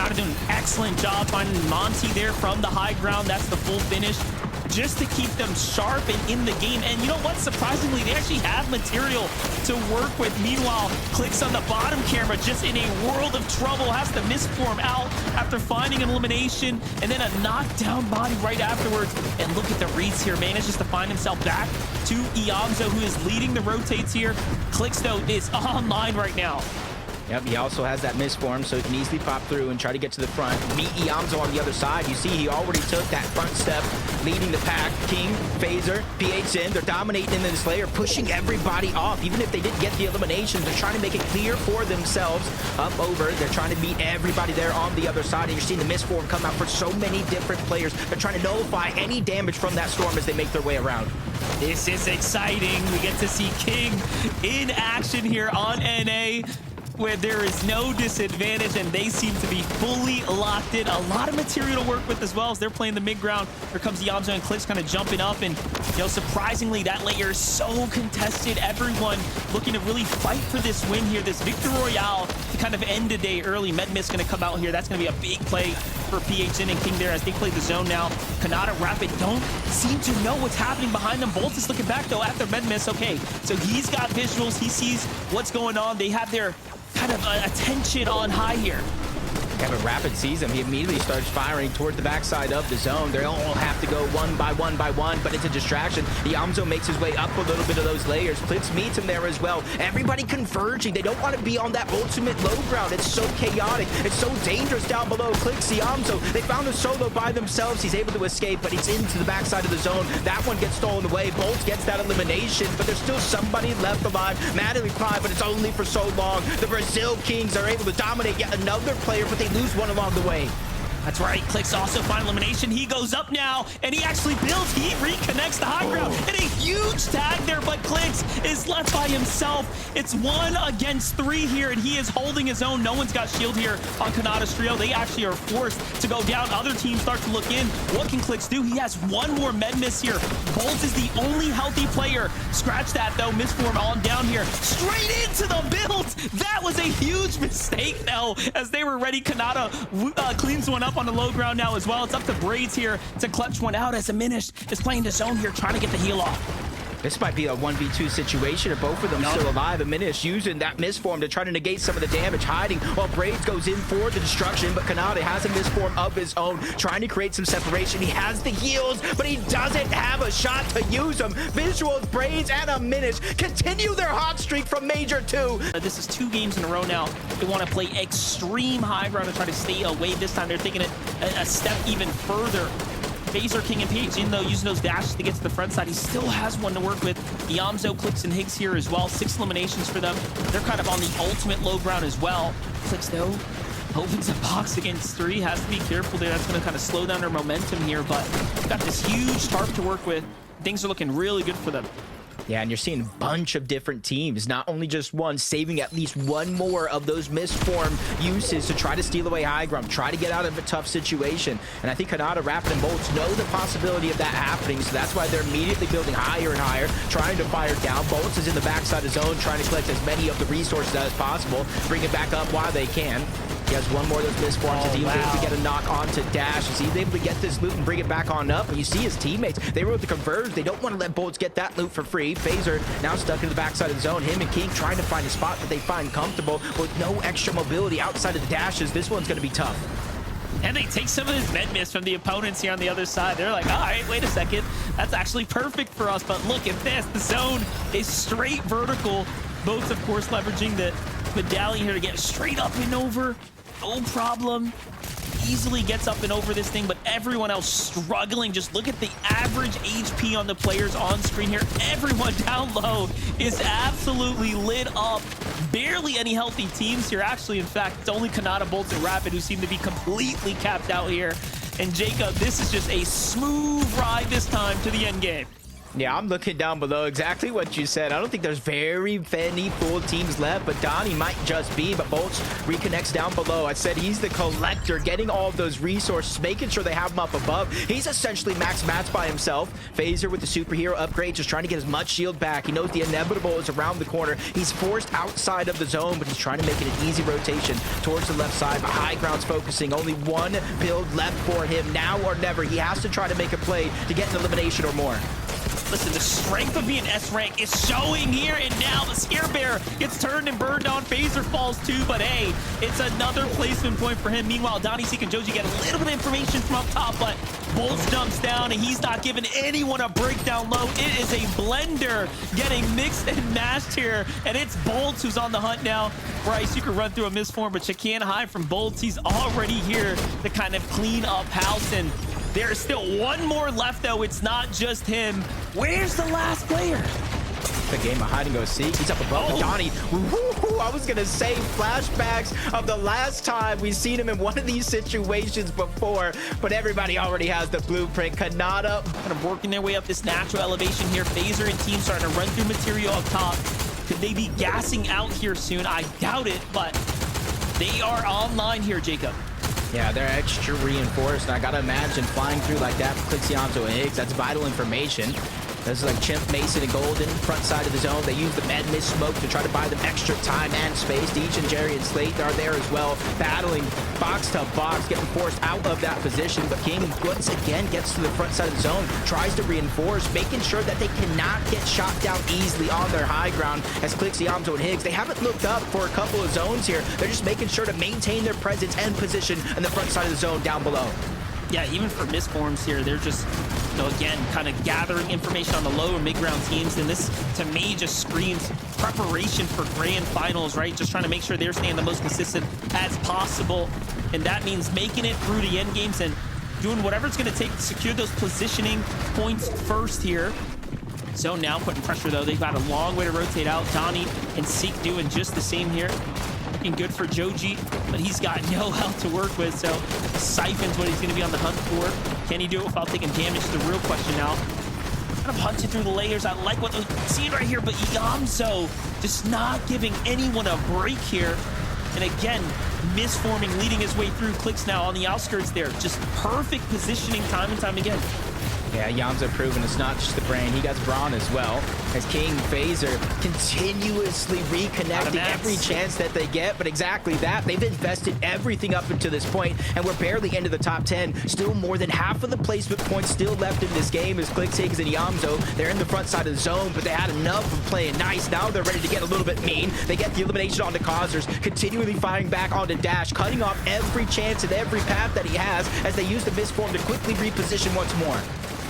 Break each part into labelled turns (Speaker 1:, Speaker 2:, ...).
Speaker 1: Kanata doing an excellent job finding Monty there from the high ground. That's the full finish, just to keep them sharp and in the game. And you know what? Surprisingly, they actually have material to work with. Meanwhile, Clicks on the bottom camera, just in a world of trouble, has to misform out after finding an elimination and then a knockdown body right afterwards. And look at the reads here. Manages to find himself back to Iamzo, who is leading the rotates here. Clicks, though, is online right now.
Speaker 2: Yep, he also has that misform, so he can easily pop through and try to get to the front. Meet Iamzo on the other side. You see he already took that front step, leading the pack. King, Phaser, PH in. They're dominating in the Slayer, pushing everybody off. Even if they didn't get the eliminations, they're trying to make it clear for themselves. Up over, they're trying to beat everybody there on the other side. And you're seeing the misform come out for so many different players. They're trying to nullify any damage from that storm as they make their way around.
Speaker 1: This is exciting. We get to see King in action here on NA, where there is no disadvantage, and they seem to be fully locked in. A lot of material to work with as well as they're playing the mid ground. Here comes Iamzo and Clicks kind of jumping up, and surprisingly, that layer is so contested. Everyone looking to really fight for this win here, this Victor Royale to kind of end the day early. Medmist going to come out here. That's going to be a big play for PHN and King there as they play the zone now. Kanata, Rapid don't seem to know what's happening behind them. Bolt is looking back, though, at their Medmist. Okay, so he's got visuals. He sees what's going on. They have their kind of attention on high here.
Speaker 2: Yeah, but Rapid sees him. He immediately starts firing toward the backside of the zone. They all have to go one by one by one, but it's a distraction. Iamzo makes his way up a little bit of those layers. Clips meets him there as well. Everybody converging. They don't want to be on that ultimate low ground. It's so chaotic. It's so dangerous down below. Clicks Iamzo. They found a solo by themselves. He's able to escape, but he's into the backside of the zone. That one gets stolen away. Bolt gets that elimination, but there's still somebody left alive. Madly Prime, but it's only for so long. The Brazil Kings are able to dominate yet another player, but they lose one along the way.
Speaker 1: That's right. Clicks also find elimination. He goes up now, and he actually builds. He reconnects the high ground. And a huge tag there, but Clicks is left by himself. It's 1 against 3 here, and he is holding his own. No one's got shield here on Kanata's trio. They actually are forced to go down. Other teams start to look in. What can Clicks do? He has one more med miss here. Bolt is the only healthy player. Scratch that, though. Misform on down here. Straight into the build. That was a huge mistake, though, as they were ready. Kanata cleans one up on the low ground now as well. It's up to Braids here to clutch one out as Diminished is playing the zone here, trying to get the heal off.
Speaker 2: This might be a 1v2 situation if both of them still alive. Diminished using that misform to try to negate some of the damage, hiding while Braids goes in for the destruction, but Kanata has a misform of his own, trying to create some separation. He has the heals, but he doesn't have a shot to use them. Visuals, Braids, and Diminished continue their hot streak from Major 2.
Speaker 1: This is 2 games in a row now. They want to play extreme high ground to try to stay away. This time they're taking it a step even further. Phaser, King, and PH, though, using those dashes to get to the front side. He still has one to work with. Iamzo, Clicks, and Higgs here as well. 6 eliminations for them. They're kind of on the ultimate low ground as well. Clicks, though, opens a box against 3. Has to be careful there. That's going to kind of slow down their momentum here, but got this huge tarp to work with. Things are looking really good for them.
Speaker 2: Yeah, and you're seeing a bunch of different teams, not only just one, saving at least one more of those misform uses to try to steal away high ground, try to get out of a tough situation. And I think Kanata, Rapid, and Bolts know the possibility of that happening, so that's why they're immediately building higher and higher, trying to fire down. Bolts is in the backside of the zone, trying to collect as many of the resources as possible, bring it back up while they can. He has one more of those misforms as he was able to get a knock onto Dash. As he's able to get this loot and bring it back on up. And you see his teammates, they were able to converge. They don't want to let Bolts get that loot for free. Phaser now stuck in the backside of the zone. Him and King trying to find a spot that they find comfortable with no extra mobility outside of the dashes. This one's going to be tough.
Speaker 1: And they take some of this med miss from the opponents here on the other side. They're like, all right, wait a second. That's actually perfect for us. But look at this. The zone is straight vertical. Both, of course, leveraging the medallion here to get straight up and over. No problem. Easily gets up and over this thing, but everyone else struggling. Just look at the average HP on the players on screen here. Everyone down low is absolutely lit up. Barely any healthy teams here. Actually, in fact, it's only Kanata, Bolts, and Rapid who seem to be completely capped out here. And Jacob, this is just a smooth ride this time to the end game.
Speaker 2: Yeah, I'm looking down below exactly what you said. I don't think there's very many full teams left, but Donnie might just be. But Bolts reconnects down below. I said he's the collector, getting all of those resources, making sure they have him up above. He's essentially max match by himself. Phaser with the superhero upgrade, just trying to get as much shield back. He knows the inevitable is around the corner. He's forced outside of the zone, but he's trying to make it an easy rotation towards the left side. But High Ground's focusing. Only one build left for him, now or never. He has to try to make a play to get an elimination or more.
Speaker 1: Listen, the strength of being S-rank is showing here, and now the Scare Bear gets turned and burned on. Phaser falls too, but hey, it's another placement point for him. Meanwhile, Donnie, Seek, and Joji get a little bit of information from up top, but Bolts jumps down, and he's not giving anyone a breakdown low. It is a blender getting mixed and mashed here, and it's Bolts who's on the hunt now. Bryce, you can run through a misform, but you can't hide from Bolts. He's already here to kind of clean up house, and there's still one more left, though. It's not just him. Where's the last player?
Speaker 2: The game of hide and go seek. He's up above Donnie. I was gonna say flashbacks of the last time we've seen him in one of these situations before, but everybody already has the blueprint. Kanata
Speaker 1: kind of working their way up this natural elevation here. Phaser and team starting to run through material up top. Could they be gassing out here soon? I doubt it, but they are online here, Jacob.
Speaker 2: Yeah, they're extra reinforced. I gotta imagine flying through like that for Clixianto and Higgs. That's vital information. This is like Chimp, Mason, and Golden, front side of the zone. They use the med mist smoke to try to buy them extra time and space. Deej and Jerry and Slate are there as well, battling box to box, getting forced out of that position. But King once again gets to the front side of the zone, tries to reinforce, making sure that they cannot get shot down easily on their high ground. As Clixianto and Higgs, they haven't looked up for a couple of zones here. They're just making sure to maintain their presence and position in the front side of the zone down below.
Speaker 1: Yeah, even for misforms here, they're just, again, kind of gathering information on the lower mid-ground teams. And this, to me, just screams preparation for grand finals, right? Just trying to make sure they're staying the most consistent as possible. And that means making it through the end games and doing whatever it's going to take to secure those positioning points first here. Zone now putting pressure, though. They've got a long way to rotate out. Donnie and Seek doing just the same here. Looking good for Joji, but he's got no health to work with, so Siphon's what he's going to be on the hunt for. Can he do it without taking damage? The real question now. Kind of hunting through the layers. I like what we're seeing right here, but Yamso just not giving anyone a break here. And again, misforming, leading his way through. Clicks now on the outskirts there. Just perfect positioning time and time again.
Speaker 2: Yeah, Yamza proven it's not just the brain. He got Brawn as well. As King Phaser continuously reconnecting every chance that they get. But exactly that, they've invested everything up until this point, and we're barely into the top 10. Still more than half of the placement points still left in this game as Clicks, Higgs, and Yamzo. They're in the front side of the zone, but they had enough of playing nice. Now they're ready to get a little bit mean. They get the elimination onto Causers, continually firing back onto Dash, cutting off every chance and every path that he has as they use the misform to quickly reposition once more.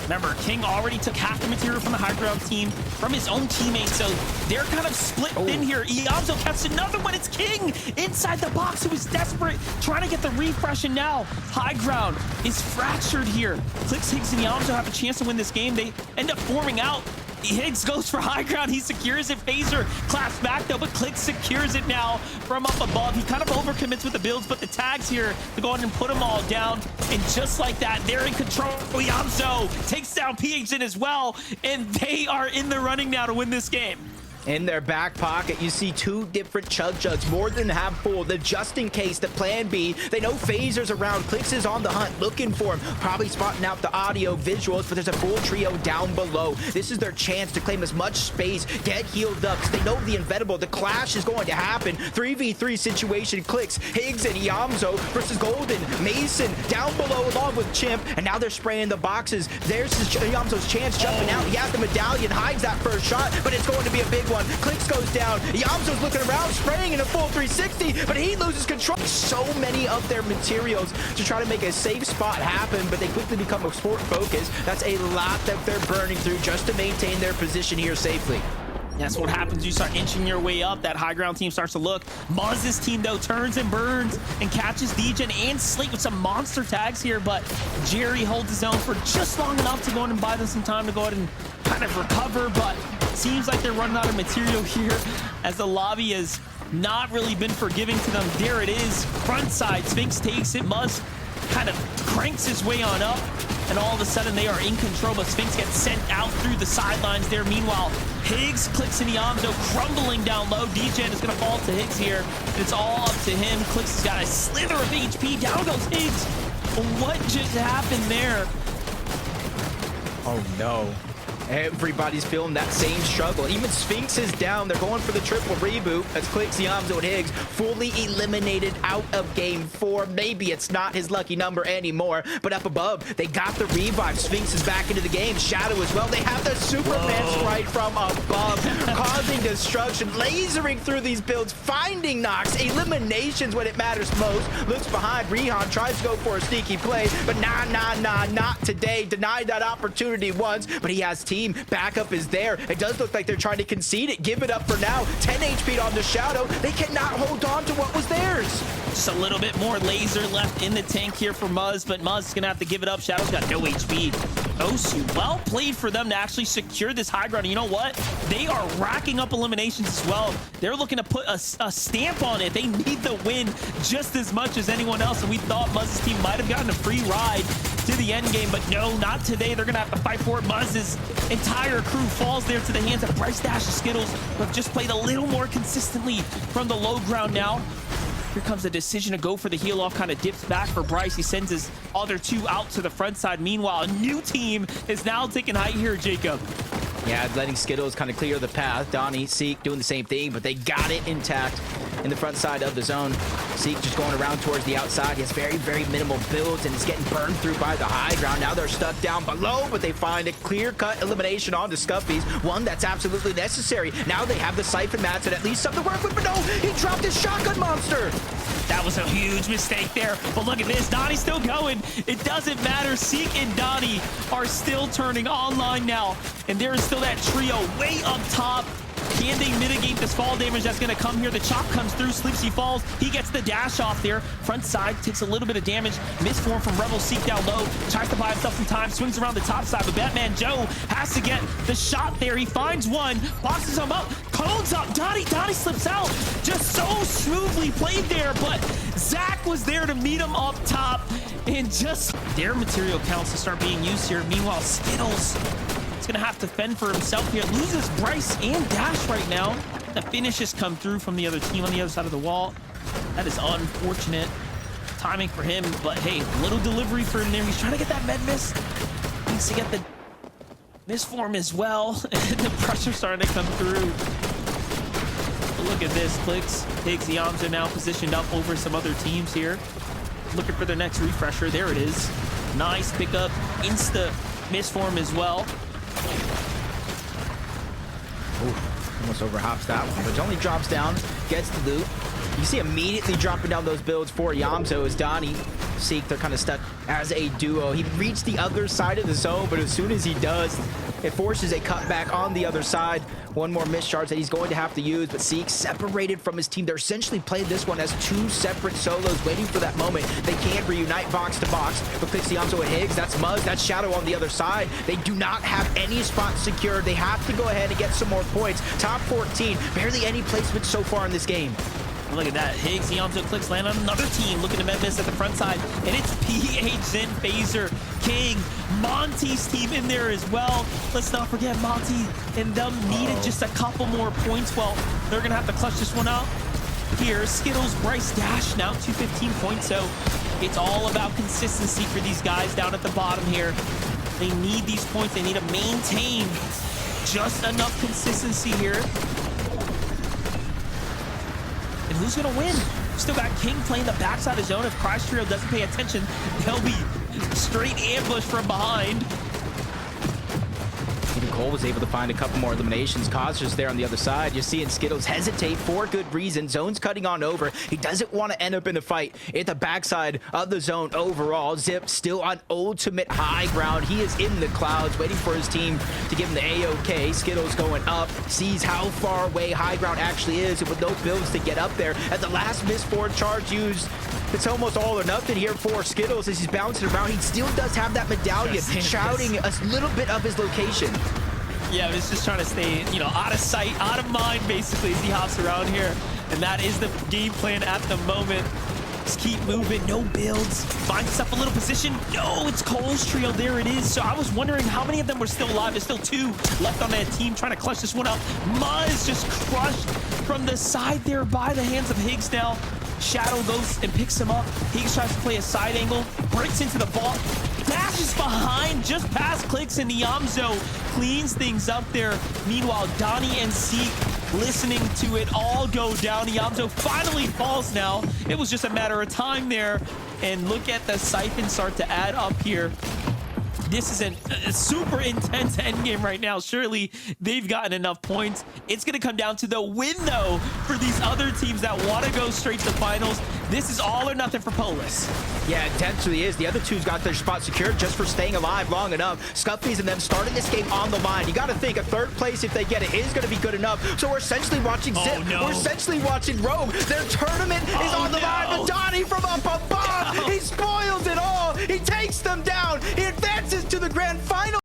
Speaker 1: Remember, King already took half the material from the high ground team, from his own teammates, so they're kind of split thin here. Iamzo catches another one. It's King inside the box, who is desperate, trying to get the refresh, and now high ground is fractured here. Clicks, Higgs, and Iamzo have a chance to win this game. They end up forming out. Higgs goes for high ground. He secures it. Phaser claps back, though, but Click secures it now from up above. He kind of overcommits with the builds, but the tags here to go ahead and put them all down. And just like that, they're in control. Yamzo takes down PHN as well, and they are in the running now to win this game.
Speaker 2: In their back pocket, you see two different chug jugs, more than half full. The just in case, the plan B. They know Phaser's around. Clicks is on the hunt, looking for him. Probably spotting out the audio visuals, but there's a full trio down below. This is their chance to claim as much space, get healed up, because they know the inevitable. The clash is going to happen. 3v3 situation. Clicks, Higgs, and Yamzo versus Golden, Mason down below along with Chimp, and now they're spraying the boxes. There's Yamzo's chance jumping out. He has the medallion, hides that first shot, but it's going to be a big one. Clicks goes down. Yamzo's looking around, spraying in a full 360, but he loses control. So many of their materials to try to make a safe spot happen, but they quickly become a sport focus. That's a lot that they're burning through just to maintain their position here safely.
Speaker 1: That's what happens. You start inching your way up. That high ground team starts to look. Muz's team, though, turns and burns and catches Degen and Slate with some monster tags here, but Jerry holds his own for just long enough to go in and buy them some time to go ahead and kind of recover, but seems like they're running out of material here as the lobby has not really been forgiving to them. There it is. Front side. Sphinx takes it. Muz kind of cranks his way on up and all of a sudden they are in control, but Sphinx gets sent out through the sidelines there. Meanwhile, Higgs, Clix, and Iamzo crumbling down low. DJen is going to fall to Higgs here. It's all up to him. Clix has got a slither of HP. Down goes Higgs. What just happened there?
Speaker 2: Oh no. Everybody's feeling that same struggle. Even Sphinx is down. They're going for the triple reboot as Clix, Iamzo, and Higgs fully eliminated out of game 4. Maybe it's not his lucky number anymore, but up above, they got the revive. Sphinx is back into the game. Shadow as well. They have the Superman strike from above, causing destruction, lasering through these builds, finding knocks, eliminations when it matters most. Looks behind. Rehan tries to go for a sneaky play, but not today. Denied that opportunity once, but he has team. Backup is there. It does look like they're trying to concede it. Give it up for now. 10 HP on the Shadow. They cannot hold on to what was theirs.
Speaker 1: Just a little bit more laser left in the tank here for Muzz, but Muzz is going to have to give it up. Shadow's got no HP. Osu, well played for them to actually secure this high ground. And you know what? They are racking up eliminations as well. They're looking to put a stamp on it. They need the win just as much as anyone else. And we thought Muzz's team might have gotten a free ride to the end game, but no, not today. They're going to have to fight for it. Muzz's entire crew falls there to the hands of Bryce Dash and Skittles, who have just played a little more consistently from the low ground now. Here comes the decision to go for the heal off, kind of dips back for Bryce. He sends his other two out to the front side. Meanwhile, a new team is now taking height here, Jacob.
Speaker 2: Yeah, letting Skittles kind of clear the path. Donnie, Seek doing the same thing, but they got it intact in the front side of the zone. Seek just going around towards the outside. He has very minimal builds and is getting burned through by the high ground. Now they're stuck down below, but they find a clear-cut elimination on the Scuffies, one that's absolutely necessary. Now they have the Siphon Mats and at least something to work with, but no, he dropped his shotgun monster.
Speaker 1: That was a huge mistake there, but look at this. Donnie's still going. It doesn't matter. Seek and Donnie are still turning online now, and there is still that trio way up top. Can they mitigate this fall damage that's going to come here? The chop comes through. Sleepsy falls. He gets the dash off there. Front side takes a little bit of damage. Misform from Rebel. Seek down low. Tries to buy himself some time. Swings around the top side, but Batman Joe has to get the shot there. He finds one. Boxes him up. Cones up. Donnie slips out. Just so smoothly played there, but Zach was there to meet him up top. And just their material counts to start being used here. Meanwhile, Skittles is going to have to fend for himself here. Loses Bryce and Dash right now. The finishes come through from the other team on the other side of the wall. That is unfortunate timing for him, but hey, little delivery for him there. He's trying to get that med miss. Needs to get the misform as well. And the pressure starting to come through. But look at this. Clix, Higgs, Iamzo now positioned up over some other teams here. Looking for their next refresher. There it is. Nice pickup. Insta misform as well.
Speaker 2: Ooh, almost overhops that one, but only drops down, gets the loot. You see immediately dropping down those builds for Iamzo as Donnie, Seek, they're kind of stuck as a duo. He reached the other side of the zone, but as soon as he does, it forces a cutback on the other side. One more mischarge that he's going to have to use, but Seek separated from his team. They're essentially playing this one as two separate solos, waiting for that moment. They can reunite box to box, but Clix, Iamzo, and Higgs, that's Muzz, that's Shadow on the other side. They do not have any spots secured. They have to go ahead and get some more points. Top 14, barely any placement so far in this game.
Speaker 1: Look at that. Higgs, Iamzo, Clix land on another team looking to med miss at the front side. And it's PH, Zen, Phaser, King, Monty's team in there as well. Let's not forget Monty and them needed just a couple more points. Well, they're going to have to clutch this one out here. Skittles, Bryce Dash now 215 points. So it's all about consistency for these guys down at the bottom here. They need these points. They need to maintain just enough consistency here. And who's going to win? Still got King playing the backside of zone. If Cry's trio doesn't pay attention, they'll be straight ambush from behind.
Speaker 2: Even Cole was able to find a couple more eliminations. Cause just there on the other side. You're seeing Skittles hesitate for good reason. Zone's cutting on over. He doesn't want to end up in a fight at the backside of the zone overall. Zip still on ultimate high ground. He is in the clouds waiting for his team to give him the A-OK. Skittles going up, sees how far away high ground actually is, and with no builds to get up there. At the last misforward charge used, it's almost all or nothing here for Skittles as he's bouncing around. He still does have that medallion, shouting a little bit of his location.
Speaker 1: Yeah, but it's just trying to stay, you know, out of sight, out of mind, basically, as he hops around here. And that is the game plan at the moment. Just keep moving, no builds. Finds himself a little position. No, it's Cole's trio. There it is. So I was wondering how many of them were still alive. There's still 2 left on that team trying to clutch this one up. Muzz just crushed from the side there by the hands of Higgs now. Shadow goes and picks him up. Higgs tries to play a side angle, breaks into the vault, dashes behind, just past clicks, and Niamzo cleans things up there. Meanwhile, Donnie and Seek listening to it all go down. Niamzo finally falls now. It was just a matter of time there. And look at the siphon start to add up here. This is a super intense endgame right now. Surely they've gotten enough points. It's going to come down to the win, though, for these other teams that want to go straight to finals. This is all or nothing for Polis.
Speaker 2: Yeah, it definitely is. The other two's got their spot secured just for staying alive long enough. Scufflies and them starting this game on the line. You got to think a 3rd place, if they get it, is going to be good enough. So we're essentially watching Zip.
Speaker 1: No.
Speaker 2: We're essentially watching Rogue. Their tournament is on the line. But Donnie from up above, he spoils it all. He takes them down. He advances to the grand final.